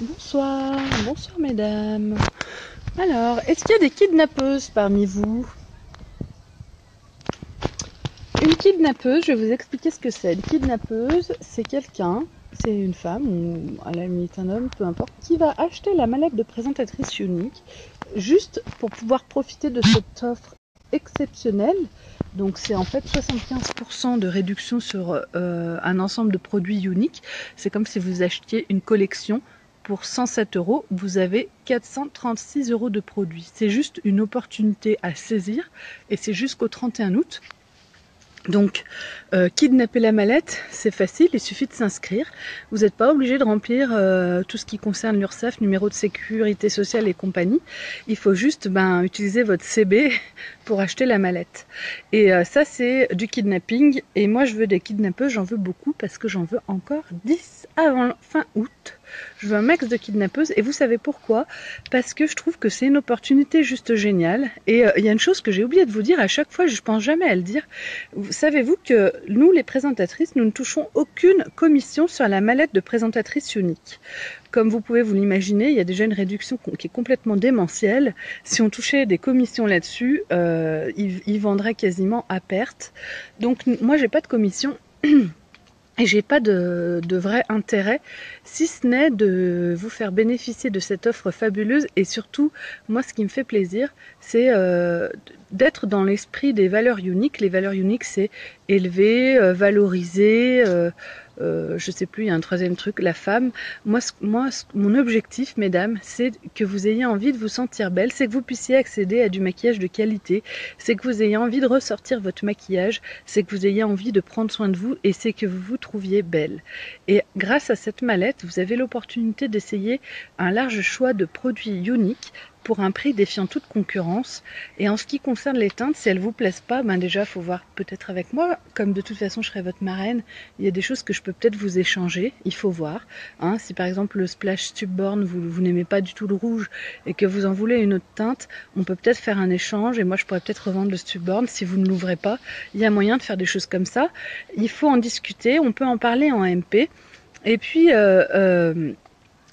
Bonsoir, bonsoir mesdames. Alors, est-ce qu'il y a des kidnappeuses parmi vous? Une kidnappeuse, je vais vous expliquer ce que c'est. Une kidnappeuse, c'est quelqu'un, c'est une femme ou à la limite un homme, peu importe, qui va acheter la mallette de présentatrice unique juste pour pouvoir profiter de cette offre exceptionnelle. Donc c'est en fait 75% de réduction sur un ensemble de produits uniques. C'est comme si vous achetiez une collection. Pour 107 euros, vous avez 436 euros de produits. C'est juste une opportunité à saisir et c'est jusqu'au 31 août. Donc, kidnapper la mallette, c'est facile, il suffit de s'inscrire. Vous n'êtes pas obligé de remplir tout ce qui concerne l'URSSAF, numéro de sécurité sociale et compagnie. Il faut juste utiliser votre CB pour acheter la mallette. Et ça, c'est du kidnapping. Et moi, je veux des kidnappeuses, j'en veux beaucoup parce que j'en veux encore 10 avant fin août. Je veux un max de kidnappeuses et vous savez pourquoi? Parce que je trouve que c'est une opportunité juste géniale. Et il y a une chose que j'ai oublié de vous dire à chaque fois, je pense jamais à le dire. Savez-vous que nous, les présentatrices, nous ne touchons aucune commission sur la mallette de présentatrice unique? Comme vous pouvez vous l'imaginer, il y a déjà une réduction qui est complètement démentielle. Si on touchait des commissions là-dessus, ils vendraient quasiment à perte. Donc moi, j'ai pas de commission. Et j'ai pas de vrai intérêt, si ce n'est de vous faire bénéficier de cette offre fabuleuse. Et surtout, moi, ce qui me fait plaisir, c'est d'être dans l'esprit des valeurs uniques. Les valeurs uniques, c'est élever, valoriser, je sais plus, il y a un troisième truc, la femme. Mon objectif, mesdames, c'est que vous ayez envie de vous sentir belle, c'est que vous puissiez accéder à du maquillage de qualité, c'est que vous ayez envie de ressortir votre maquillage, c'est que vous ayez envie de prendre soin de vous et c'est que vous vous trouviez belle. Et grâce à cette mallette, vous avez l'opportunité d'essayer un large choix de produits uniques pour un prix défiant toute concurrence. Et en ce qui concerne les teintes, si elles vous plaisent pas, déjà, faut voir peut-être avec moi. Comme de toute façon, je serai votre marraine, il y a des choses que je peux peut-être vous échanger. Il faut voir. Si par exemple le Splash Tube-Born, vous n'aimez pas du tout le rouge et que vous en voulez une autre teinte, on peut peut-être faire un échange et moi je pourrais peut-être revendre le Tube-Born si vous ne l'ouvrez pas. Il y a moyen de faire des choses comme ça. Il faut en discuter, on peut en parler en MP. Et puis,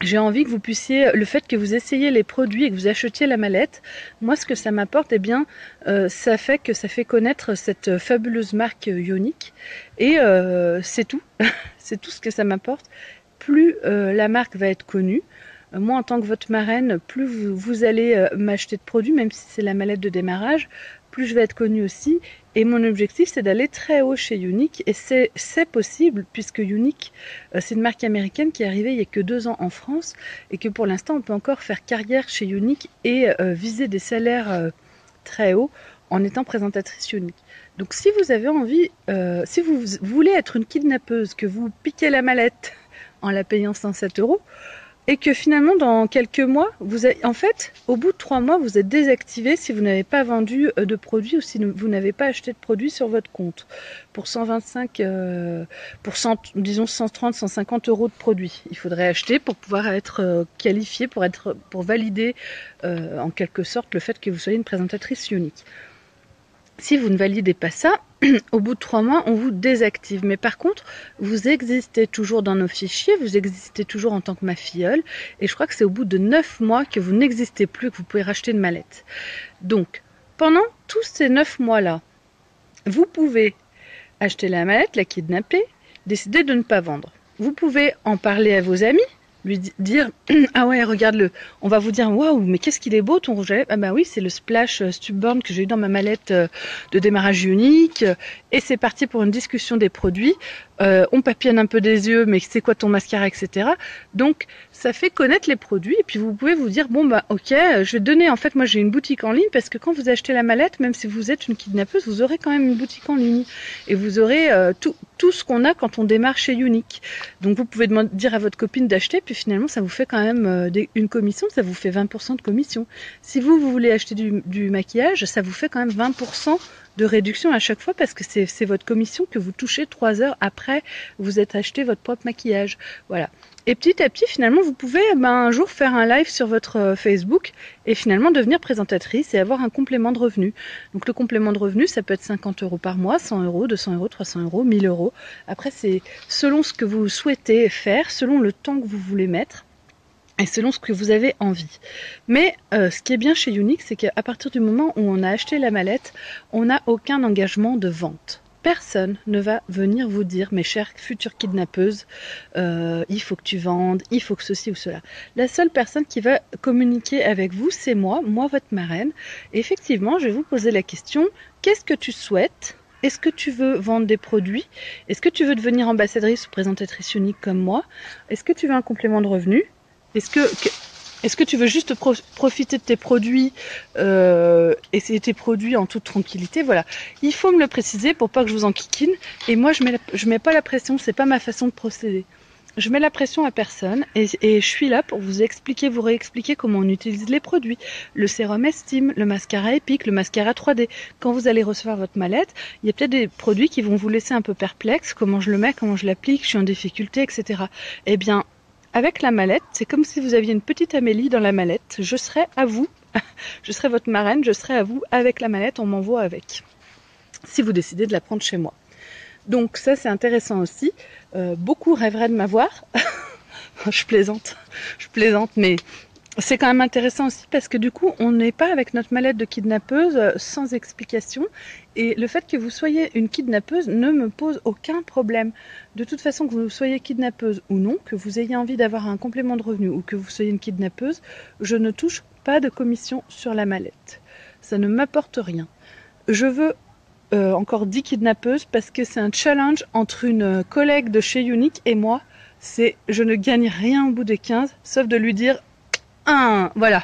j'ai envie que vous puissiez, le fait que vous essayiez les produits et que vous achetiez la mallette, moi ce que ça m'apporte, ça fait que ça fait connaître cette fabuleuse marque Ioniq. Et c'est tout, c'est tout ce que ça m'apporte. Plus la marque va être connue, moi en tant que votre marraine, plus vous allez m'acheter de produits, même si c'est la mallette de démarrage, plus je vais être connue aussi. Et mon objectif, c'est d'aller très haut chez Ioniq. Et c'est possible, puisque Ioniq, c'est une marque américaine qui est arrivée il n'y a que 2 ans en France, et que pour l'instant, on peut encore faire carrière chez Ioniq et viser des salaires très hauts en étant présentatrice Ioniq. Donc si vous avez envie, si vous voulez être une kidnappeuse, que vous piquez la mallette en la payant 107 euros, et que finalement, dans quelques mois, en fait, au bout de 3 mois, vous êtes désactivé si vous n'avez pas vendu de produits ou si vous n'avez pas acheté de produits sur votre compte. Pour 125, disons 130, 150 euros de produits, il faudrait acheter pour pouvoir être qualifié, pour valider en quelque sorte le fait que vous soyez une présentatrice unique. Si vous ne validez pas ça, au bout de 3 mois, on vous désactive. Mais par contre, vous existez toujours dans nos fichiers, vous existez toujours en tant que ma filleule. Et je crois que c'est au bout de 9 mois que vous n'existez plus, que vous pouvez racheter une mallette. Donc, pendant tous ces 9 mois-là, vous pouvez acheter la mallette, la kidnapper, décider de ne pas vendre. Vous pouvez en parler à vos amis, lui dire ah ouais, regarde-le, on va vous dire waouh, mais qu'est-ce qu'il est beau ton rouge à lèvres. Ah bah oui, c'est le Splash Tube-Born que j'ai eu dans ma mallette de démarrage unique. Et c'est parti pour une discussion des produits. On papillonne un peu des yeux, mais c'est quoi ton mascara, etc. Donc ça fait connaître les produits et puis vous pouvez vous dire bon ok, je vais donner, en fait moi j'ai une boutique en ligne, parce que quand vous achetez la mallette, même si vous êtes une kidnappeuse, vous aurez quand même une boutique en ligne et vous aurez tout ce qu'on a quand on démarre chez Ioniq. Donc vous pouvez dire à votre copine d'acheter, puis finalement ça vous fait quand même une commission, ça vous fait 20% de commission. Si vous voulez acheter du maquillage, ça vous fait quand même 20% de réduction à chaque fois, parce que c'est votre commission que vous touchez 3 heures après vous êtes acheté votre propre maquillage. Voilà. Et petit à petit, finalement, vous pouvez un jour faire un live sur votre Facebook et finalement devenir présentatrice et avoir un complément de revenu. Donc le complément de revenu, ça peut être 50 euros par mois, 100 euros, 200 euros, 300 euros, 1000 euros. Après, c'est selon ce que vous souhaitez faire, selon le temps que vous voulez mettre. et selon ce que vous avez envie. Mais ce qui est bien chez Younique, c'est qu'à partir du moment où on a acheté la mallette, on n'a aucun engagement de vente. Personne ne va venir vous dire, mes chères futures kidnappeuses, il faut que tu vendes, il faut que ceci ou cela. La seule personne qui va communiquer avec vous, c'est moi votre marraine. Et effectivement, je vais vous poser la question, qu'est-ce que tu souhaites ? Est-ce que tu veux vendre des produits? Est-ce que tu veux devenir ambassadrice ou présentatrice unique comme moi? Est-ce que tu veux un complément de revenu? Est-ce que tu veux juste profiter de tes produits, essayer tes produits en toute tranquillité? Voilà, il faut me le préciser pour pas que je vous enquiquine. Et moi, je mets pas la pression, c'est pas ma façon de procéder. Je mets la pression à personne et je suis là pour vous expliquer, vous réexpliquer comment on utilise les produits. Le sérum Estime, le mascara Epic, le mascara 3D. Quand vous allez recevoir votre mallette, il y a peut-être des produits qui vont vous laisser un peu perplexe. Comment je le mets, comment je l'applique, je suis en difficulté, etc. Eh bien, avec la mallette, c'est comme si vous aviez une petite Amélie dans la mallette. Je serai à vous, je serai votre marraine, je serai à vous avec la mallette, on m'envoie avec. Si vous décidez de la prendre chez moi. Donc ça c'est intéressant aussi. Beaucoup rêveraient de m'avoir. je plaisante, mais c'est quand même intéressant aussi parce que du coup on n'est pas avec notre mallette de kidnappeuse sans explication. Et le fait que vous soyez une kidnappeuse ne me pose aucun problème. De toute façon, que vous soyez kidnappeuse ou non, que vous ayez envie d'avoir un complément de revenu ou que vous soyez une kidnappeuse, je ne touche pas de commission sur la mallette. Ça ne m'apporte rien. Je veux encore 10 kidnappeuses parce que c'est un challenge entre une collègue de chez Younique et moi. C'est je ne gagne rien au bout des 15, sauf de lui dire voilà.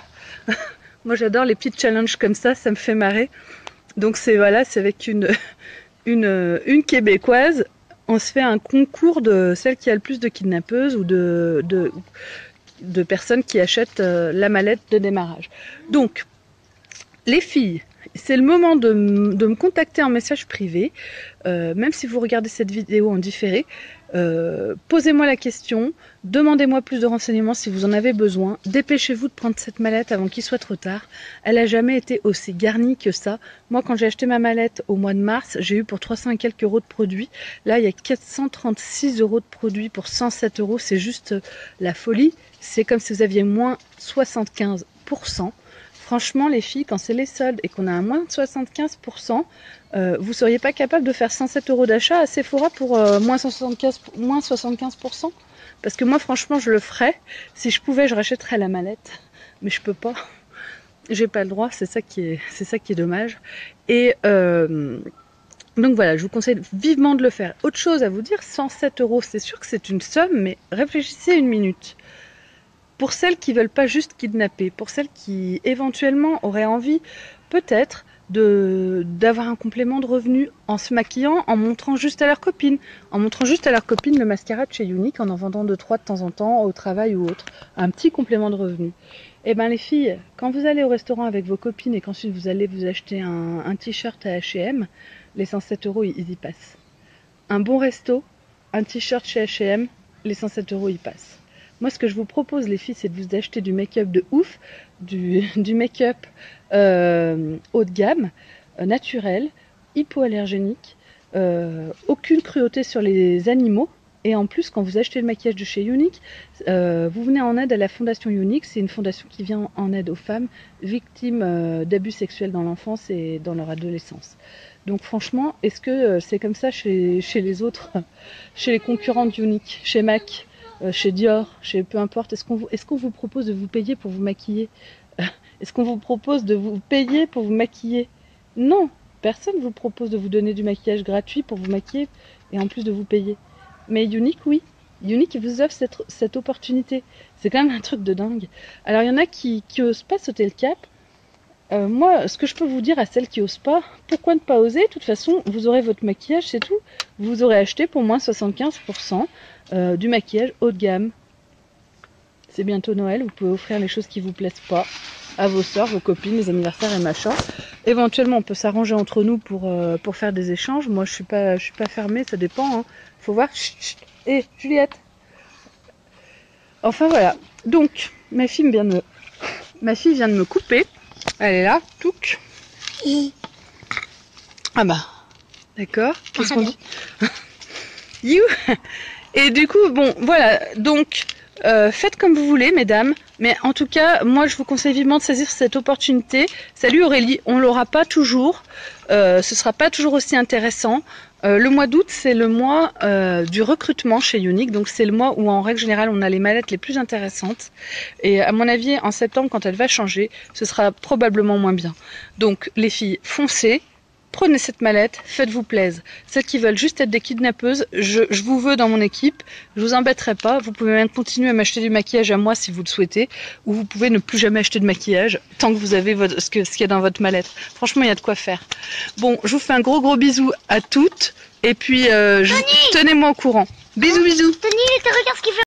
Moi j'adore les petits challenges comme ça me fait marrer. Donc c'est avec une québécoise, on se fait un concours de celle qui a le plus de kidnappeuses ou de personnes qui achètent la mallette de démarrage. Donc les filles, c'est le moment de me contacter en message privé, même si vous regardez cette vidéo en différé. Posez-moi la question, demandez-moi plus de renseignements si vous en avez besoin. Dépêchez-vous de prendre cette mallette avant qu'il soit trop tard. Elle n'a jamais été aussi garnie que ça. Moi, quand j'ai acheté ma mallette au mois de mars, j'ai eu pour 300 et quelques euros de produits. Là, il y a 436 euros de produits pour 107 euros. C'est juste la folie. C'est comme si vous aviez moins 75%. Franchement, les filles, quand c'est les soldes et qu'on a un moins de 75%, vous seriez pas capable de faire 107 euros d'achat à Sephora pour moins 75%? Parce que moi, franchement, je le ferais. Si je pouvais, je rachèterais la mallette. Mais je peux pas. J'ai pas le droit. C'est ça qui est dommage. Et donc voilà, je vous conseille vivement de le faire. Autre chose à vous dire, 107 euros, c'est sûr que c'est une somme, mais réfléchissez une minute. Pour celles qui veulent pas juste kidnapper, pour celles qui éventuellement auraient envie peut-être d'avoir un complément de revenu en se maquillant, en montrant juste à leur copine, le mascara de chez Younique, en vendant 2-3 de temps en temps au travail ou autre, un petit complément de revenu. Eh ben les filles, quand vous allez au restaurant avec vos copines et qu'ensuite vous allez vous acheter un t-shirt à H&M, les 107 euros ils y passent. Un bon resto, un t-shirt chez H&M, les 107 euros y passent. Moi, ce que je vous propose, les filles, c'est de vous acheter du make-up de ouf, du make-up haut de gamme, naturel, hypoallergénique, aucune cruauté sur les animaux. Et en plus, quand vous achetez le maquillage de chez Younique, vous venez en aide à la Fondation Younique. C'est une fondation qui vient en aide aux femmes victimes d'abus sexuels dans l'enfance et dans leur adolescence. Donc franchement, est-ce que c'est comme ça chez les autres, chez les concurrents de Younique, chez MAC, chez Dior, chez peu importe, est-ce qu'on vous propose de vous payer pour vous maquiller? Est-ce qu'on vous propose de vous payer pour vous maquiller? Non, personne ne vous propose de vous donner du maquillage gratuit pour vous maquiller et en plus de vous payer. Mais Younique, oui. Younique vous offre cette opportunité. C'est quand même un truc de dingue. Alors il y en a qui osent pas sauter le cap. Moi, ce que je peux vous dire à celles qui osent pas, pourquoi ne pas oser? De toute façon, vous aurez votre maquillage, c'est tout. Vous aurez acheté pour moins 75% du maquillage haut de gamme. C'est bientôt Noël, vous pouvez offrir les choses qui vous plaisent pas à vos sœurs, vos copines, les anniversaires et machin. Éventuellement, on peut s'arranger entre nous pour faire des échanges. Moi, je suis pas fermée, ça dépend. Hein. Faut voir. Chut. Hé, Juliette. Enfin voilà. Donc, ma fille vient de me couper. Elle est là, touc. Ah bah, d'accord. Qu'est-ce qu'on dit? You. Et du coup, bon, voilà. Donc, Faites comme vous voulez, mesdames. Mais en tout cas, moi, je vous conseille vivement de saisir cette opportunité. Salut Aurélie, on l'aura pas toujours. Ce sera pas toujours aussi intéressant. Le mois d'août, c'est le mois du recrutement chez Younique. Donc, c'est le mois où, en règle générale, on a les mallettes les plus intéressantes. Et à mon avis, en septembre, quand elle va changer, ce sera probablement moins bien. Donc, les filles, foncez. Prenez cette mallette, faites-vous plaisir. Celles qui veulent juste être des kidnappeuses, je vous veux dans mon équipe. Je vous embêterai pas. Vous pouvez même continuer à m'acheter du maquillage à moi si vous le souhaitez. Ou vous pouvez ne plus jamais acheter de maquillage tant que vous avez ce qu'il y a dans votre mallette. Franchement, il y a de quoi faire. Bon, je vous fais un gros bisou à toutes. Et puis, tenez-moi au courant. Bisous, bisous. Tony, regarde ce qu'il fait.